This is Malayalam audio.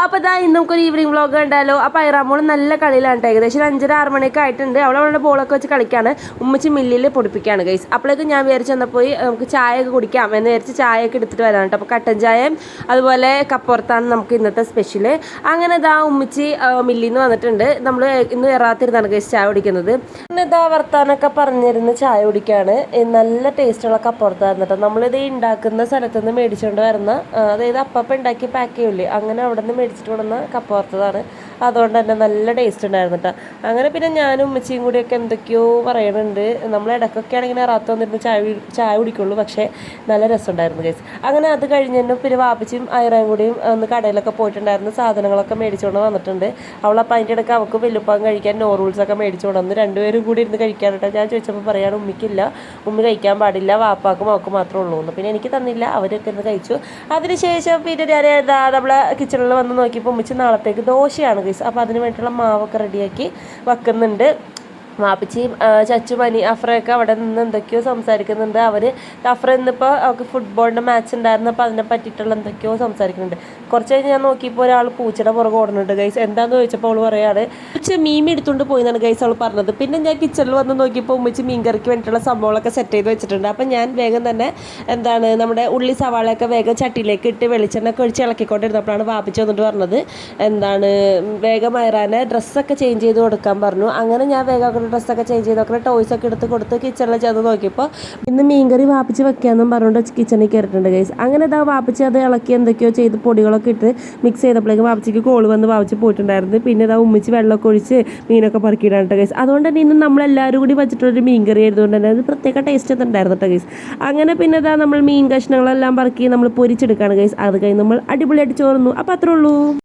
അപ്പോൾ ഇതാ ഇന്ന് നമുക്കൊരു ഈവനിങ് വ്ളോഗ് കണ്ടാലോ. അപ്പോൾ ഐറാമോൾ നല്ല കളിയിലാണ് കേട്ടോ. ഏകദേശം 5:30-6 മണിയൊക്കെ ആയിട്ടുണ്ട്. അവളുടെ ബോളൊക്കെ വെച്ച് കളിക്കാണ്. ഉമ്മച്ചി മില്ലിൽ പൊടിപ്പിക്കുകയാണ് ഗൈസ്. അപ്പോഴേക്കും ഞാൻ വിചാരിച്ചു എന്നാൽ പോയി നമുക്ക് ചായയൊക്കെ കുടിക്കാം എന്ന് വിചാരിച്ച് ചായയൊക്കെ എടുത്തിട്ട് വരാൻ കേട്ടോ. അപ്പോൾ കട്ടൻ ചായയും അതുപോലെ കപ്പുറത്താണ് നമുക്ക് ഇന്നത്തെ സ്പെഷ്യൽ. അങ്ങനെ ഇതാ ഉമ്മച്ചി മില്ലിൽ നിന്ന് വന്നിട്ടുണ്ട്. നമ്മൾ ഇന്ന് എറാത്തിരുന്നാണ് ഗൈസ് ചായ കുടിക്കുന്നത്. പിന്നെ ഇതാ വർത്താനൊക്കെ പറഞ്ഞിരുന്ന് ചായ കുടിക്കുകയാണ്. നല്ല ടേസ്റ്റുള്ള കപ്പുറത്തായിരുന്നു കേട്ടോ. നമ്മളിത് ഉണ്ടാക്കുന്ന സ്ഥലത്ത് നിന്ന് മേടിച്ചുകൊണ്ട് വരുന്ന, അതായത് അപ്പം ഉണ്ടാക്കി പാക്ക് ചെയ്യില്ലേ, അങ്ങനെ അവിടെ നിന്ന് മേടിച്ചിട്ട് കൊണ്ടുവന്ന കപ്പ വറുത്തതാണ്. അതുകൊണ്ട് തന്നെ നല്ല ടേസ്റ്റ് ഉണ്ടായിരുന്നു കേട്ടോ. അങ്ങനെ പിന്നെ ഞാനും ഉമ്മച്ചിയും കൂടിയൊക്കെ എന്തൊക്കെയോ പറയുന്നുണ്ട്. നമ്മൾ ഇടയ്ക്കൊക്കെ ആണെങ്കിൽ റാത്ത് വന്നിരുന്ന് ചായ കുടിക്കുള്ളൂ, പക്ഷേ നല്ല രസമുണ്ടായിരുന്നു ഗൈസ്. അങ്ങനെ അത് കഴിഞ്ഞു പിന്നെ വാപ്പച്ചിയും ഐറയും കൂടിയും ഒന്ന് കടയിലൊക്കെ പോയിട്ടുണ്ടായിരുന്നു. സാധനങ്ങളൊക്കെ മേടിച്ചുകൊണ്ട് വന്നിട്ടുണ്ട്. അവളപ്പോൾ അതിൻ്റെ ഇടയ്ക്ക് അവൾക്ക് വെല്ലുപ്പാൻ കഴിക്കാൻ നോറൂൾസൊക്കെ മേടിച്ചു കൊണ്ടുവന്ന് രണ്ടുപേരും കൂടി ഇരുന്ന് കഴിക്കാനായിട്ട്. ഞാൻ ചോദിച്ചപ്പോൾ പറയാണ് ഉമ്മിക്കില്ല, ഉമ്മി കഴിക്കാൻ പാടില്ല, വാപ്പാക്കും അവൾക്ക് മാത്രമേ ഉള്ളൂ എന്ന്. പിന്നെ എനിക്ക് തന്നില്ല, അവരൊക്കെ ഇരുന്ന് കഴിച്ചു. അതിനുശേഷം പിന്നെ ഞാൻ നമ്മളെ കിച്ചണിൽ വന്ന് നോക്കിയപ്പോൾ ഉമ്മിച്ച് നാളത്തേക്ക് ദോശയാണ് ഗൈസ്. അപ്പോൾ അതിന് വേണ്ടിയിട്ടുള്ള മാവൊക്കെ റെഡിയാക്കി വെക്കുന്നുണ്ട്. വാപ്പച്ചിയും ചച്ചുമനി അഫ്രയൊക്കെ അവിടെ നിന്ന് എന്തൊക്കെയോ സംസാരിക്കുന്നുണ്ട്. അഫ്ര ഇന്നിപ്പോൾ അവർക്ക് ഫുട്ബോളിൻ്റെ മാച്ച് ഉണ്ടായിരുന്നു. അപ്പോൾ അതിനെ പറ്റിയിട്ടുള്ള എന്തൊക്കെയോ സംസാരിക്കുന്നുണ്ട്. കുറച്ച് കഴിഞ്ഞ് ഞാൻ നോക്കിയപ്പോൾ ഒരാൾ പൂച്ചയുടെ പുറകെ ഓടുന്നുണ്ട് ഗൈസ്. എന്താണെന്ന് ചോദിച്ചപ്പോൾ അവൾ പറയാണ് ഉമ്മച്ചി മീൻ എടുത്തുകൊണ്ട് പോയി എന്നാണ് ഗൈസ് അവൾ പറഞ്ഞത്. പിന്നെ ഞാൻ കിച്ചണിൽ വന്ന് നോക്കിയപ്പോൾ ഉമ്മച്ചി മീൻ കറിക്ക് വേണ്ടിയിട്ടുള്ള സംഭവങ്ങളൊക്കെ സെറ്റ് ചെയ്ത് വെച്ചിട്ടുണ്ട്. അപ്പം ഞാൻ വേഗം തന്നെ നമ്മുടെ ഉള്ളി സവാളയൊക്കെ വേഗം ചട്ടിയിലേക്ക് ഇട്ട് വെളിച്ചെണ്ണയൊക്കെ ഒഴിച്ച് ഇളക്കിക്കൊണ്ടിരുന്നപ്പോഴാണ് വാപ്പച്ചി വന്നിട്ട് പറഞ്ഞത് വേഗം ഐറാനെ ഡ്രസ്സൊക്കെ ചേഞ്ച് ചെയ്ത് കൊടുക്കാൻ പറഞ്ഞു. അങ്ങനെ ഞാൻ വേഗം ഡ്രസ്സൊക്കെ ചേഞ്ച് ചെയ്ത് നോക്കണം, ടോയ്സൊക്കെ എടുത്ത് കൊടുത്ത് കിച്ചണിൽ ചെന്ന് നോക്കിയപ്പോൾ ഇന്ന് മീൻകറി വാപ്പിച്ച് വെക്കാമെന്നും പറഞ്ഞുകൊണ്ട് കിച്ചണിൽ കയറിയിട്ടുണ്ട് ഗൈസ്. അങ്ങനെ ഇതാ വാപ്പിച്ച് അത് ഇളക്കി എന്തൊക്കെയോ ചെയ്ത് പൊടികളൊക്കെ ഇട്ട് മിക്സ് ചെയ്തപ്പോഴേക്കും വാപ്പിച്ചിക്ക് കോള് വന്ന് വാപ്പിച്ച് പോയിട്ടുണ്ടായിരുന്നു. പിന്നെ ഇതാ ഉമ്മിച്ച് വെള്ളമൊക്കെ ഒഴിച്ച് മീനൊക്കെ പറക്കിയിട്ടാണ് ഗൈസ്. അതുകൊണ്ട് തന്നെ ഇന്ന് നമ്മളെല്ലാവരും കൂടി വെച്ചിട്ടുള്ളൊരു മീൻകറി ആയതുകൊണ്ട് തന്നെ അത് പ്രത്യേക ടേസ്റ്റ് ഉണ്ടായിരുന്നു കേട്ടോ ഗൈസ്. അങ്ങനെ പിന്നെ ഇതാ നമ്മൾ മീൻ കഷ്ണങ്ങളെല്ലാം പറക്കി നമ്മൾ പൊരിച്ചെടുക്കുകയാണ് ഗൈസ്. അത് കഴിഞ്ഞ് നമ്മൾ അടിപൊളിയായിട്ട് ചോറുന്നു. അപ്പോൾ അത്രേ ഉള്ളൂ.